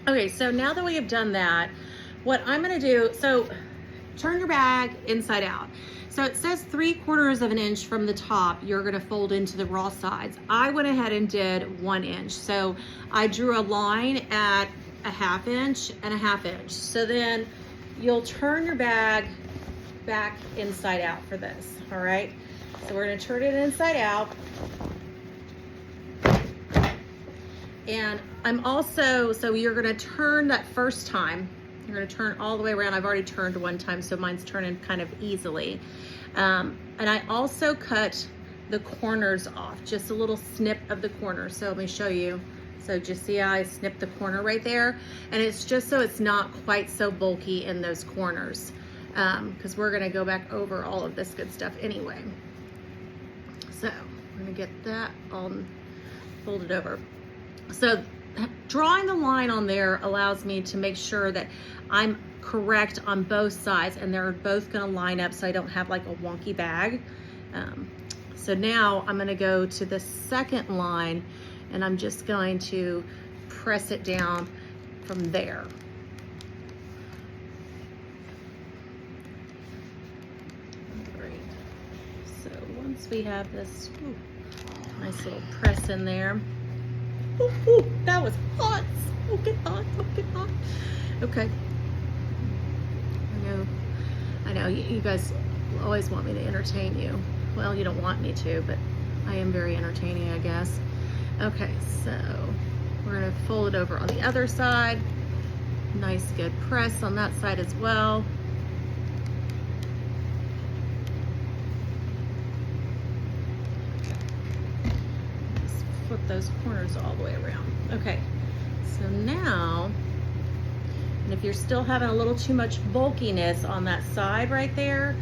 Okay, so now that we have done that, what I'm gonna do, so turn your bag inside out. So it says 3/4 of an inch from the top, you're gonna fold into the raw sides. I went ahead and did 1 inch. So I drew a line at a 1/2 inch and a 1/2 inch. So then you'll turn your bag back inside out for this, all right? So we're gonna turn it inside out. And I'm also, so you're gonna turn that first time, you're gonna turn all the way around. I've already turned one time, so mine's turning kind of easily. And I also cut the corners off, just a little snip of the corner. So let me show you. So just see how I snipped the corner right there? And it's just so it's not quite so bulky in those corners, because we're gonna go back over all of this good stuff anyway. So I'm gonna get that all folded over. So drawing the line on there allows me to make sure that I'm correct on both sides and they're both gonna line up so I don't have like a wonky bag. So now I'm gonna go to the second line and I'm just going to press it down from there. Great. So once we have this nice little press in there. Ooh, ooh, that was hot. Oh, get hot, oh, get hot. Okay. I know you guys always want me to entertain you. Well, you don't want me to, but I am very entertaining, I guess. Okay, so we're gonna fold it over on the other side. Nice, good press on that side as well. Flip those corners all the way around. Okay, so now, and if you're still having a little too much bulkiness on that side right there,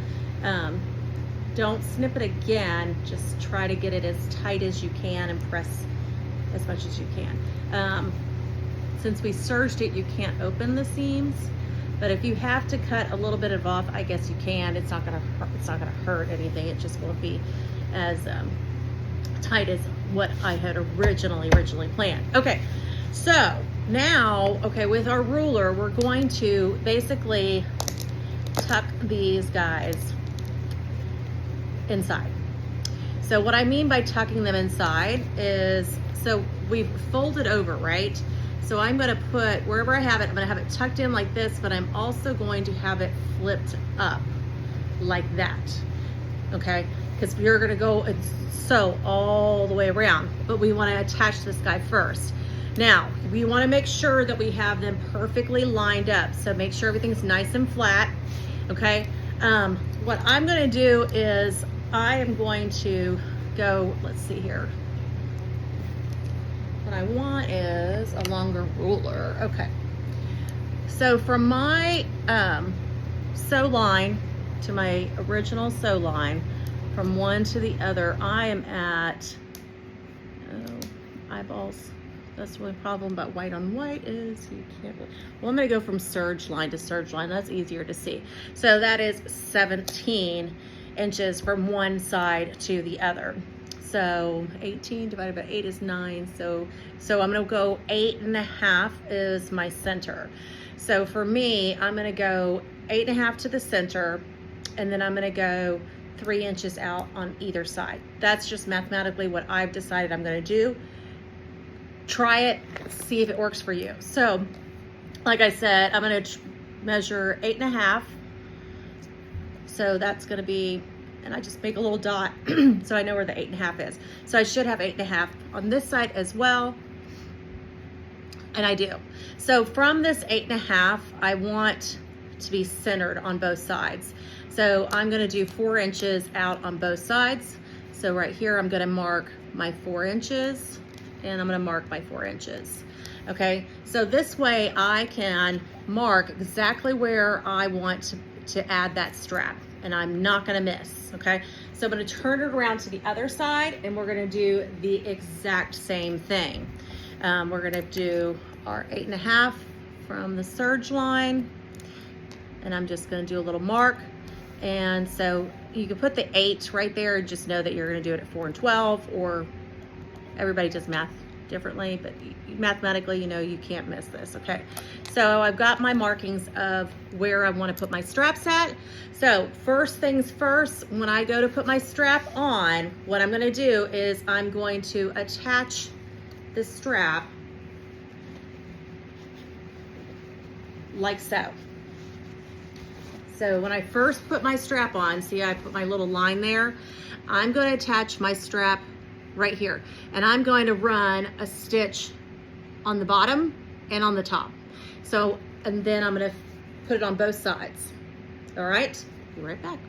don't snip it again. Just try to get it as tight as you can and press as much as you can. Since we serged it, you can't open the seams, but if you have to cut a little bit of off, I guess you can. It's not gonna hurt anything. It just won't be as tight as what I had originally planned. Okay, so now, okay, with our ruler, we're going to basically tuck these guys inside. So what I mean by tucking them inside is, so we've folded over, right? So I'm gonna put, wherever I have it, I'm gonna have it tucked in like this, but I'm also going to have it flipped up like that, okay? Because you're gonna go and sew all the way around, but we wanna attach this guy first. Now, we wanna make sure that we have them perfectly lined up. So make sure everything's nice and flat, okay? What I'm gonna do is I am going to go, let's see here. What I want is a longer ruler, okay. So from my sew line to my original sew line, from one to the other, I am at, eyeballs. That's the only problem about white on white is you can't, well, I'm gonna go from serge line to serge line. That's easier to see. So that is 17 inches from one side to the other. So 18 divided by 8 is 9. So I'm gonna go 8.5 is my center. So for me, I'm gonna go 8.5 to the center, and then I'm gonna go 3 inches out on either side. That's just mathematically what I've decided I'm gonna do. Try it, see if it works for you. So, like I said, I'm gonna measure 8.5. So that's gonna be, and I just make a little dot so I know where the 8.5 is. So I should have 8.5 on this side as well. And I do. So from this 8.5, I want to be centered on both sides. So I'm gonna do 4 inches out on both sides. So right here, I'm gonna mark my 4 inches, and I'm gonna mark my 4 inches. Okay, so this way I can mark exactly where I want to add that strap, and I'm not gonna miss, okay? So I'm gonna turn it around to the other side, and we're gonna do the exact same thing. We're gonna do our 8.5 from the serge line, and I'm just gonna do a little mark. And so you can put the 8 right there and just know that you're gonna do it at 4 and 12, or everybody does math differently, but mathematically, you know, you can't miss this, okay? So I've got my markings of where I want to put my straps at. So first things first, when I go to put my strap on, what I'm going to do is I'm going to attach the strap like so. So when I first put my strap on, see I put my little line there, I'm going to attach my strap right here, and I'm going to run a stitch on the bottom and on the top. So, and then I'm going to put it on both sides. All right, be right back.